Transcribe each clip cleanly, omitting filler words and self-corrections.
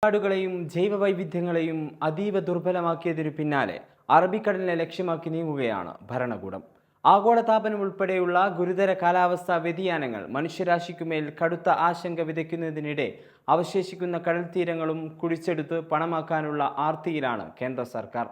കാടുകളെയും ജൈവവൈവിധ്യങ്ങളെയും അതീവ ദുർബലമാക്കിയതിനു പിന്നാലെ അറബിക്കടലിനെ ലക്ഷ്യമാക്കി നീങ്ങുകയാണ് ഭരണകൂടം. ആഗോളതാപനം ഉൾപ്പെടെയുള്ള ഗുരുതര കാലാവസ്ഥാ വ്യതിയാനങ്ങൾ മനുഷ്യരാശിക്കുമേൽ കടുത്ത ആശങ്ക വിതയ്ക്കുന്നതിനിടെ അവശേഷിക്കുന്ന കടൽത്തീരങ്ങളും കുഴിച്ചെടുത്ത് പണമാക്കാനുള്ള ആർത്തിയിലാണ് കേന്ദ്ര സർക്കാർ.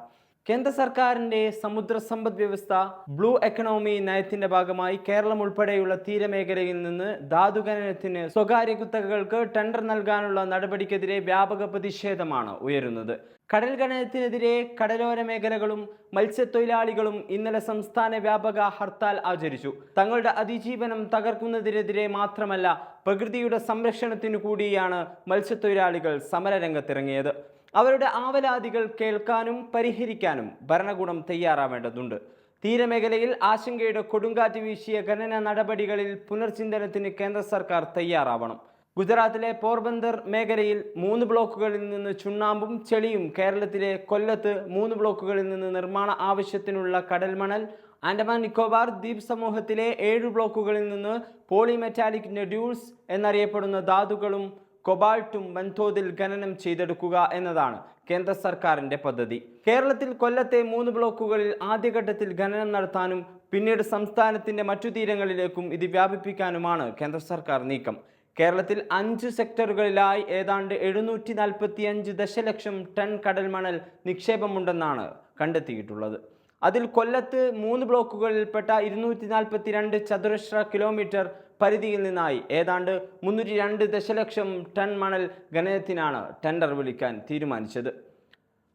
കേന്ദ്ര സർക്കാരിന്റെ സമുദ്ര സമ്പദ് വ്യവസ്ഥ ബ്ലൂ എക്കണോമി നയത്തിന്റെ ഭാഗമായി കേരളം ഉൾപ്പെടെയുള്ള തീരമേഖലയിൽ നിന്ന് ധാതുഖനനത്തിന് സ്വകാര്യ കുത്തകകൾക്ക് ടെൻഡർ നൽകാനുള്ള നടപടിക്കെതിരെ വ്യാപക പ്രതിഷേധമാണ് ഉയരുന്നത്. കടൽ ഖനനത്തിനെതിരെ കടലോര മേഖലകളും മത്സ്യത്തൊഴിലാളികളും ഇന്നലെ സംസ്ഥാന വ്യാപക ഹർത്താൽ ആചരിച്ചു. തങ്ങളുടെ അതിജീവനം തകർക്കുന്നതിനെതിരെ മാത്രമല്ല, പ്രകൃതിയുടെ സംരക്ഷണത്തിനു കൂടിയാണ് മത്സ്യത്തൊഴിലാളികൾ സമരരംഗത്തിറങ്ങിയത്. അവരുടെ ആവലാതികൾ കേൾക്കാനും പരിഹരിക്കാനും ഭരണകൂടം തയ്യാറാവേണ്ടതുണ്ട്. തീരമേഖലയിൽ ആശങ്കയുടെ കൊടുങ്കാറ്റ് വീശിയ ഖനന നടപടികളിൽ പുനർചിന്തനത്തിന് കേന്ദ്ര സർക്കാർ തയ്യാറാവണം. ഗുജറാത്തിലെ പോർബന്ദർ മേഖലയിൽ 3 ബ്ലോക്കുകളിൽ നിന്ന് ചുണ്ണാമ്പും ചെളിയും, കേരളത്തിലെ കൊല്ലത്ത് 3 ബ്ലോക്കുകളിൽ നിന്ന് നിർമ്മാണ ആവശ്യത്തിനുള്ള കടൽമണൽ, ആൻഡമാൻ നിക്കോബാർ ദ്വീപ് സമൂഹത്തിലെ 7 ബ്ലോക്കുകളിൽ നിന്ന് പോളിമെറ്റാലിക് നെഡ്യൂൾസ് എന്നറിയപ്പെടുന്ന ധാതുക്കളും കൊബാൾട്ടും വൻതോതിൽ ഖനനം ചെയ്തെടുക്കുക എന്നതാണ് കേന്ദ്ര സർക്കാരിന്റെ പദ്ധതി. കേരളത്തിൽ കൊല്ലത്തെ 3 ബ്ലോക്കുകളിൽ ആദ്യഘട്ടത്തിൽ ഖനനം നടത്താനും പിന്നീട് സംസ്ഥാനത്തിന്റെ മറ്റു തീരങ്ങളിലേക്കും ഇത് വ്യാപിപ്പിക്കാനുമാണ് കേന്ദ്ര സർക്കാർ നീക്കം. കേരളത്തിൽ 5 സെക്ടറുകളിലായി ഏതാണ്ട് 745 ദശലക്ഷം ടൺ കടൽമണൽ നിക്ഷേപമുണ്ടെന്നാണ് കണ്ടെത്തിയിട്ടുള്ളത്. അതിൽ കൊല്ലത്ത് 3 ബ്ലോക്കുകളിൽപ്പെട്ട 242 ചതുരശ്ര കിലോമീറ്റർ പരിധിയിൽ നിന്നായി ഏതാണ്ട് 302 ദശലക്ഷം ടൺ മണൽ ഖനനത്തിനാണ് ടെൻഡർ വിളിക്കാൻ തീരുമാനിച്ചത്.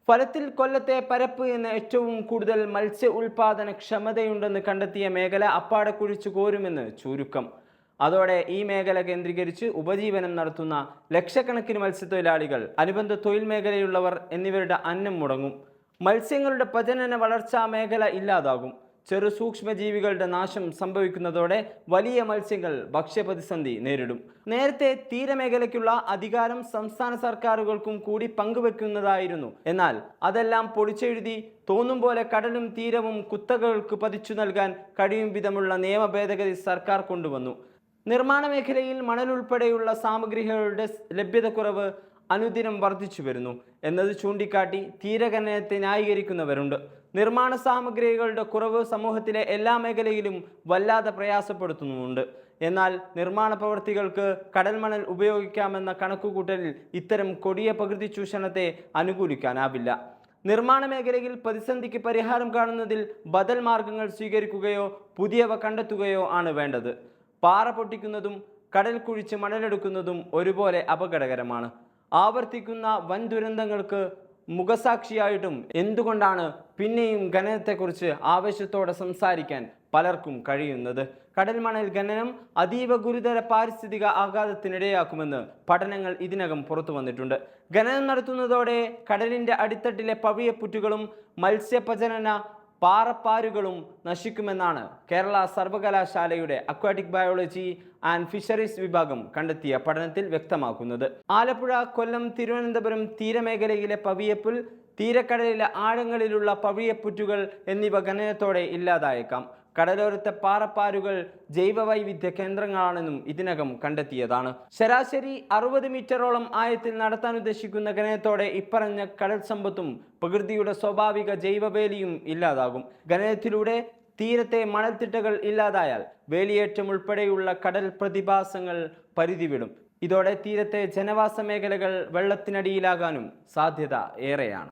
ഫലത്തിൽ കൊല്ലത്തെ പരപ്പ് എന്ന ഏറ്റവും കൂടുതൽ മത്സ്യ ഉൽപാദന ക്ഷമതയുണ്ടെന്ന് കണ്ടെത്തിയ മേഖല അപ്പാടെ കുഴിച്ചു കോരുമെന്ന് ചുരുക്കം. അതോടെ ഈ മേഖല കേന്ദ്രീകരിച്ച് ഉപജീവനം നടത്തുന്ന ലക്ഷക്കണക്കിന് മത്സ്യത്തൊഴിലാളികൾ, അനുബന്ധ തൊഴിൽ മേഖലയുള്ളവർ എന്നിവരുടെ അന്നം മുടങ്ങും. മത്സ്യങ്ങളുടെ പ്രജനന വളർച്ചാ മേഖല ഇല്ലാതാകും. ചെറു സൂക്ഷ്മജീവികളുടെ നാശം സംഭവിക്കുന്നതോടെ വലിയ മത്സ്യങ്ങൾ ഭക്ഷ്യപ്രതിസന്ധി നേരിടും. നേരത്തെ തീരമേഖലയ്ക്കുള്ള അധികാരം സംസ്ഥാന സർക്കാരുകൾക്കും കൂടി പങ്കുവെക്കുന്നതായിരുന്നു. എന്നാൽ അതെല്ലാം പൊളിച്ചെഴുതി തോന്നും പോലെ കടലും തീരവും കുത്തകകൾക്ക് പതിച്ചു നൽകാൻ കഴിയും വിധമുള്ള നിയമ ഭേദഗതി സർക്കാർ കൊണ്ടുവന്നു. നിർമ്മാണ മേഖലയിൽ മണൽ ഉൾപ്പെടെയുള്ള സാമഗ്രികളുടെ ലഭ്യതക്കുറവ് അനുദിനം വർദ്ധിച്ചു വരുന്നു എന്നത് ചൂണ്ടിക്കാട്ടി തീരഖനനത്തെ ന്യായീകരിക്കുന്നവരുണ്ട്. നിർമ്മാണ സാമഗ്രികളുടെ കുറവ് സമൂഹത്തിലെ എല്ലാ മേഖലയിലും വല്ലാതെ പ്രയാസപ്പെടുത്തുന്നുമുണ്ട്. എന്നാൽ നിർമ്മാണ പ്രവൃത്തികൾക്ക് കടൽമണൽ ഉപയോഗിക്കാമെന്ന കണക്കുകൂട്ടലിൽ ഇത്തരം കൊടിയ പ്രകൃതി ചൂഷണത്തെ അനുകൂലിക്കാനാവില്ല. നിർമ്മാണ മേഖലയിൽ പ്രതിസന്ധിക്ക് പരിഹാരം കാണുന്നതിൽ ബദൽ മാർഗങ്ങൾ സ്വീകരിക്കുകയോ പുതിയവ കണ്ടെത്തുകയോ ആണ് വേണ്ടത്. പാറ പൊട്ടിക്കുന്നതും കടൽ കുഴിച്ച് മണലെടുക്കുന്നതും ഒരുപോലെ അപകടകരമാണ്. ആവർത്തിക്കുന്ന വൻ ദുരന്തങ്ങൾക്ക് മുഖസാക്ഷിയായിട്ടും എന്തുകൊണ്ടാണ് പിന്നെയും ഖനനത്തെക്കുറിച്ച് ആവേശത്തോടെ സംസാരിക്കാൻ പലർക്കും കഴിയുന്നത്? കടൽമണൽ ഖനനം അതീവ ഗുരുതര പാരിസ്ഥിതിക ആഘാതത്തിനിടയാക്കുമെന്ന് പഠനങ്ങൾ ഇതിനകം പുറത്തു വന്നിട്ടുണ്ട്. ഖനനം നടത്തുന്നതോടെ കടലിന്റെ അടിത്തട്ടിലെ പവിഴപ്പുറ്റുകളും മത്സ്യപ്രജനന പാറപ്പാരുകളും നശിക്കുമെന്നാണ് കേരള സർവകലാശാലയുടെ അക്വാറ്റിക് ബയോളജി ആൻഡ് ഫിഷറീസ് വിഭാഗം കണ്ടെത്തിയ പഠനത്തിൽ വ്യക്തമാക്കുന്നത്. ആലപ്പുഴ, കൊല്ലം, തിരുവനന്തപുരം തീരമേഖലയിലെ പവിഴപ്പുൽ, തീരക്കടലിലെ ആഴങ്ങളിലുള്ള പവിഴപ്പുറ്റുകൾ എന്നിവ ഖനനത്തോടെ ഇല്ലാതായേക്കാം. കടലോരത്തെ പാറപ്പാരുകൾ ജൈവവൈവിധ്യ കേന്ദ്രങ്ങളാണെന്നും ഇതിനകം കണ്ടെത്തിയതാണ്. ശരാശരി 60 മീറ്ററോളം ആഴത്തിൽ നടത്താൻ ഉദ്ദേശിക്കുന്ന ഖനനത്തോടെ ഇപ്പറഞ്ഞ കടൽ സമ്പത്തും പ്രകൃതിയുടെ സ്വാഭാവിക ജൈവവേലിയും ഇല്ലാതാകും. ഖനനത്തിലൂടെ തീരത്തെ മണൽത്തിട്ടകൾ ഇല്ലാതായാൽ വേലിയേറ്റം ഉൾപ്പെടെയുള്ള കടൽ പ്രതിഭാസങ്ങൾ പരിധിവിടും. ഇതോടെ തീരത്തെ ജനവാസ മേഖലകൾ വെള്ളത്തിനടിയിലാകാനും സാധ്യത ഏറെയാണ്.